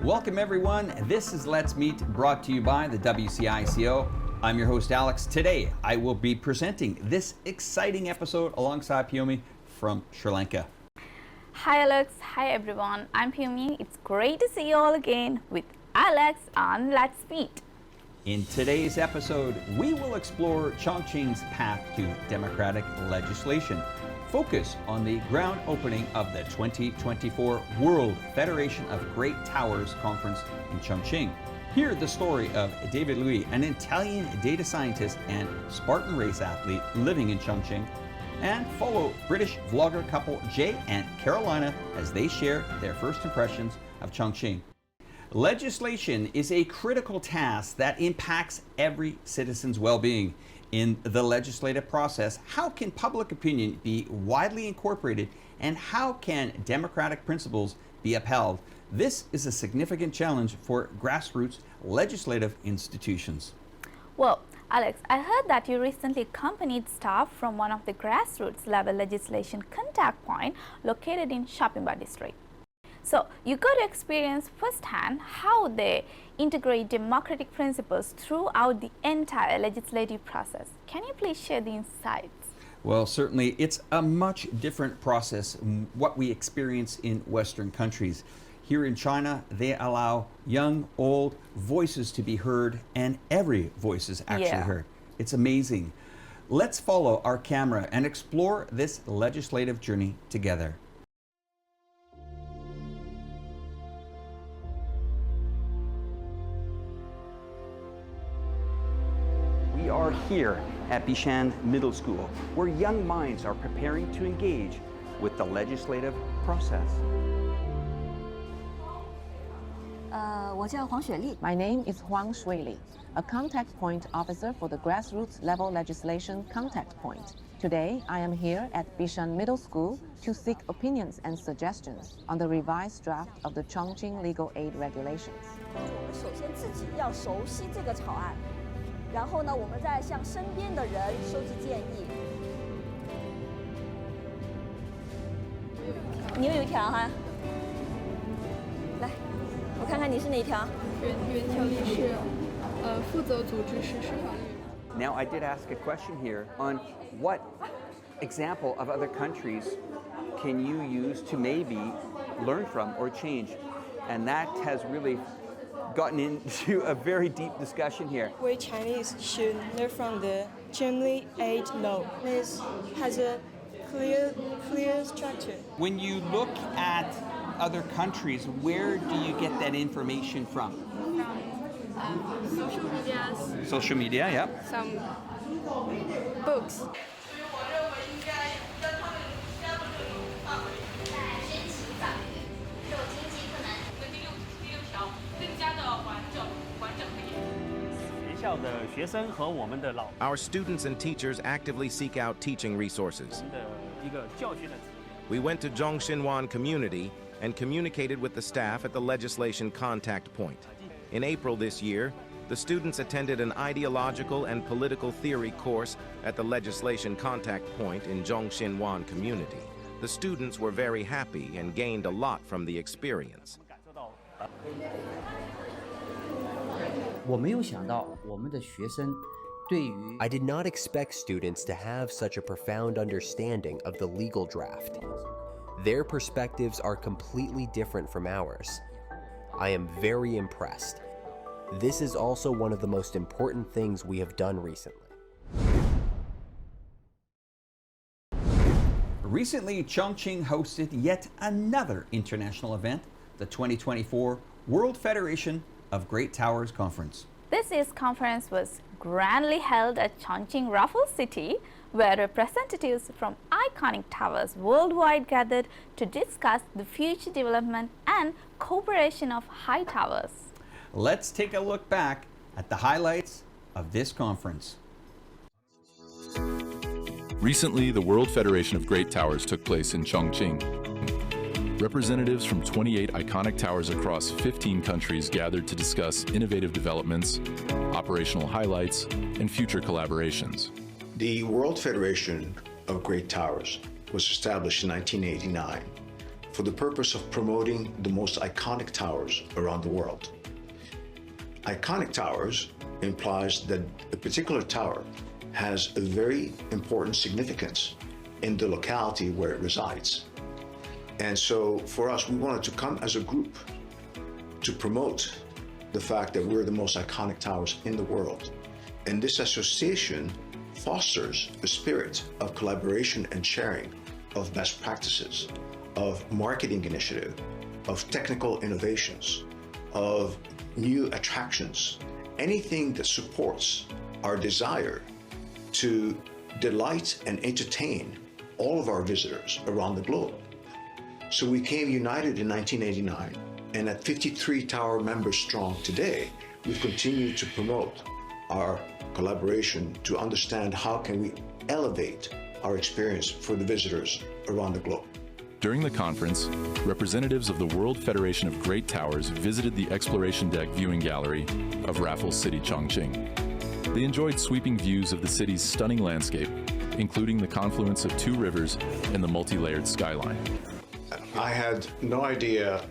Welcome everyone. This is Let's Meet, brought to you by the WCICO. I'm your host Alex. Today I will be presenting this exciting episode alongside Piomi from Sri Lanka. Hi Alex, hi everyone. I'm Piomi. It's great to see you all again with Alex on Let's Meet. In today's episode, we will explore Chongqing's path to democratic legislation. Focus on the ground opening of the 2024 World Federation of Great Towers Conference in Chongqing. Hear the story of David Louis, an Italian data scientist and Spartan race athlete living in Chongqing. And follow British vlogger couple Jay and Carolina as they share their first impressions of Chongqing. Legislation is a critical task that impacts every citizen's well-being. In the legislative process, how can public opinion be widely incorporated, and how can democratic principles be upheld? This is a significant challenge for grassroots legislative institutions. Well, Alex, I heard that you recently accompanied staff from one of the grassroots level legislation contact point located in Shoppingba district. So you got to experience firsthand how they integrate democratic principles throughout the entire legislative process. Can you please share the insights? Well, certainly it's a much different process than what we experience in Western countries. Here in China, they allow young, old voices to be heard, and every voice is actually heard. It's amazing. Let's follow our camera and explore this legislative journey together. We are here at Bishan Middle School, where young minds are preparing to engage with the legislative process. My name is Huang Shuili, a contact point officer for the grassroots level legislation contact point. Today, I am here at Bishan Middle School to seek opinions and suggestions on the revised draft of the Chongqing legal aid regulations. 首先自己要熟悉这个草案，然后呢，我们再向身边的人收集建议。你有一条哈，来，我看看你是哪一条。原条例是，负责组织实施法律。 Now, I did ask a question here on what example of other countries can you use to maybe learn from or change, and that has really gotten into a very deep discussion here. We Chinese should learn from the Chongqing aid law. This has a clear structure. When you look at other countries, where do you get that information from? Social medias, Social media, yep. some books. Our students and teachers actively seek out teaching resources. We went to Zhongshinwan community and communicated with the staff at the legislation contact point. In April this year, the students attended an ideological and political theory course at the legislation contact point in Zhongshinwan community. The students were very happy and gained a lot from the experience. I did not expect students to have such a profound understanding of the legal draft. Their perspectives are completely different from ours. I am very impressed. This is also one of the most important things we have done recently. Recently, Chongqing hosted yet another international event, the 2024 World Federation of Great Towers Conference. This year's conference was grandly held at Chongqing Raffles City, where representatives from iconic towers worldwide gathered to discuss the future development and cooperation of high towers. Let's take a look back at the highlights of this conference. Recently, the World Federation of Great Towers took place in Chongqing. Representatives from 28 iconic towers across 15 countries gathered to discuss innovative developments, operational highlights, and future collaborations. The World Federation of Great Towers was established in 1989 for the purpose of promoting the most iconic towers around the world. Iconic towers implies that a particular tower has a very important significance in the locality where it resides. And so for us, we wanted to come as a group to promote the fact that we're the most iconic towers in the world. And this association fosters a spirit of collaboration and sharing of best practices, of marketing initiative, of technical innovations, of new attractions, anything that supports our desire to delight and entertain all of our visitors around the globe. So we came united in 1989, and at 53 tower members strong today, we've continued to promote our collaboration to understand how can we elevate our experience for the visitors around the globe. During the conference, representatives of the World Federation of Great Towers visited the Exploration Deck viewing gallery of Raffles City, Chongqing. They enjoyed sweeping views of the city's stunning landscape, including the confluence of two rivers and the multi-layered skyline. I had no idea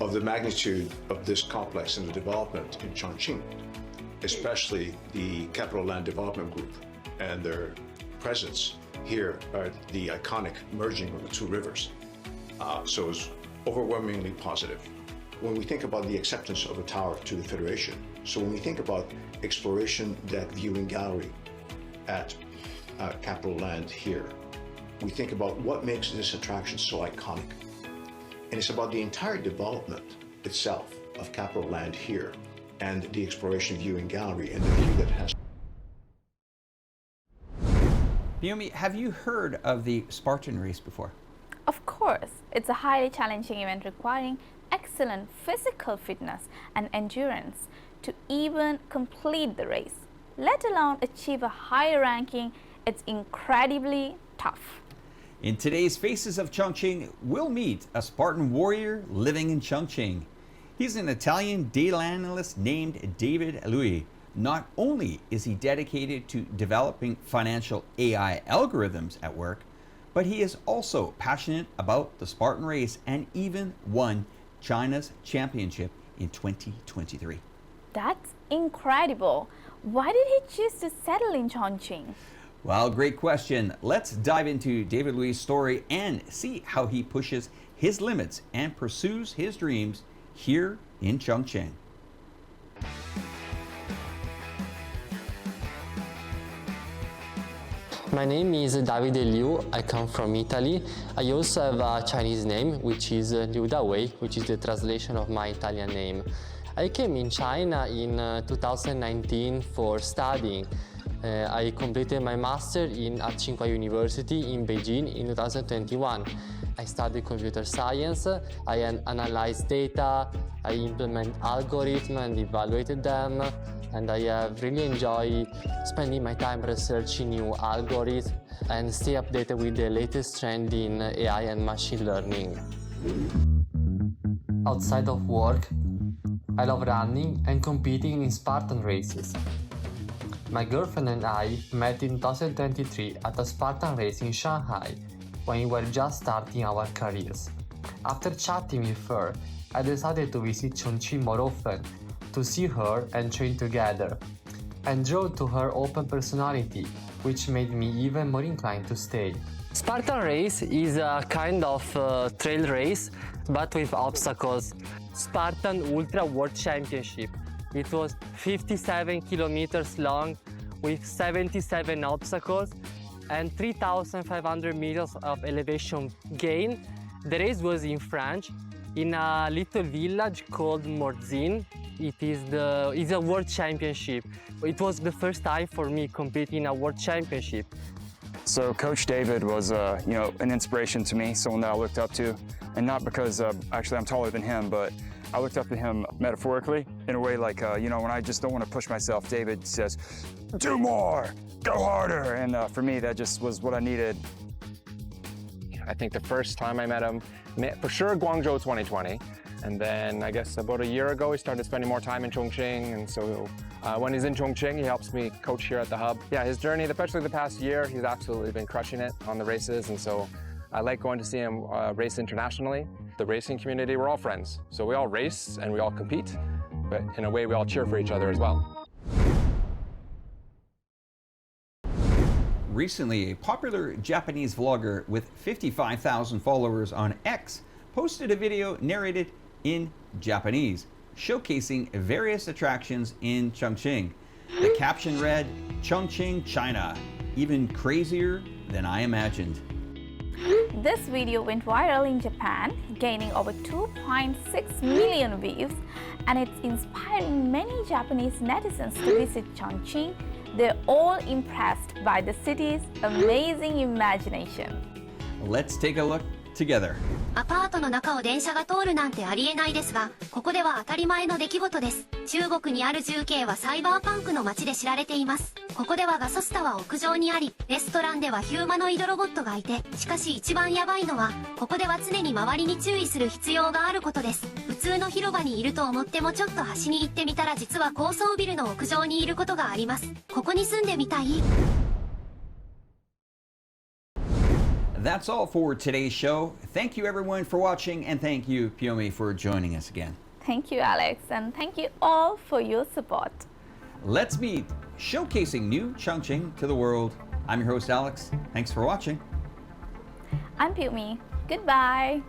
of the magnitude of this complex and the development in Chongqing, especially the Capital Land Development Group and their presence here at the iconic merging of the two rivers. So it was overwhelmingly positive. When we think about the acceptance of a tower to the Federation, so when we think about Exploration Deck viewing gallery at Capital Land here, we think about what makes this attraction so iconic. And it's about the entire development itself of Capital Land here and the Exploration Viewing Gallery and the view that has. Naomi, have you heard of the Spartan race before? Of course, it's a highly challenging event requiring excellent physical fitness and endurance to even complete the race, let alone achieve a higher ranking. It's incredibly tough. In today's Faces of Chongqing, we'll meet a Spartan warrior living in Chongqing. He's an Italian data analyst named David Lui. Not only is he dedicated to developing financial AI algorithms at work, but he is also passionate about the Spartan race and even won China's championship in 2023. That's incredible. Why did he choose to settle in Chongqing? Well, great question. Let's dive into David Lui's story and see how he pushes his limits and pursues his dreams here in Chongqing. My name is Davide Liu. I come from Italy. I also have a Chinese name, which is Liu Dawei, which is the translation of my Italian name. I came in China in 2019 for studying. I completed my master at Tsinghua University in Beijing in 2021. I studied computer science, I analyze data, I implement algorithms and evaluated them, and I have really enjoyed spending my time researching new algorithms and stay updated with the latest trend in AI and machine learning. Outside of work, I love running and competing in Spartan races. My girlfriend and I met in 2023 at a Spartan race in Shanghai when we were just starting our careers. After chatting with her, I decided to visit Chongqing more often to see her and train together, and drawn to her open personality, which made me even more inclined to stay. Spartan race is a kind of trail race, but with obstacles. Spartan Ultra World Championship. It was 57 kilometers long with 77 obstacles and 3,500 meters of elevation gain. The race was in France, in a little village called Morzine. It's a world championship. It was the first time for me competing in a world championship. So Coach David was, an inspiration to me, someone that I looked up to, and not because actually I'm taller than him, but I looked up to him metaphorically in a way like, when I just don't want to push myself, David says, do more, go harder. And for me, that just was what I needed. I think the first time I met him, for sure Guangzhou 2020. And then I guess about a year ago, he started spending more time in Chongqing. And so when he's in Chongqing, he helps me coach here at the hub. Yeah, his journey, especially the past year, he's absolutely been crushing it on the races. And so I like going to see him race internationally. The racing community, we're all friends. So we all race and we all compete, but in a way we all cheer for each other as well. Recently, a popular Japanese vlogger with 55,000 followers on X posted a video narrated in Japanese, showcasing various attractions in Chongqing. The caption read, "Chongqing, China, even crazier than I imagined." This video went viral in Japan, gaining over 2.6 million views, and it's inspiring many Japanese netizens to visit Chongqing. They're all impressed by the city's amazing imagination. Let's take a look together. アパートの中を電車が通るなんてありえないですが、ここでは当たり前の出来事です。中国にある重慶はサイバーパンクの街で知られています。ここではガソスタは屋上にあり、レストランではヒューマノイドロボットがいて、しかし一番やばいのは、ここでは常に周りに注意する必要があることです。普通の広場にいると思ってもちょっと端に行ってみたら実は高層ビルの屋上にいることがあります。ここに住んでみたい。That's all for today's show. Thank you everyone for watching, and thank you, Pyomi, for joining us again. Thank you, Alex, and thank you all for your support. Let's meet showcasing new Chongqing to the world. I'm your host, Alex. Thanks for watching. I'm Pyumi. Goodbye.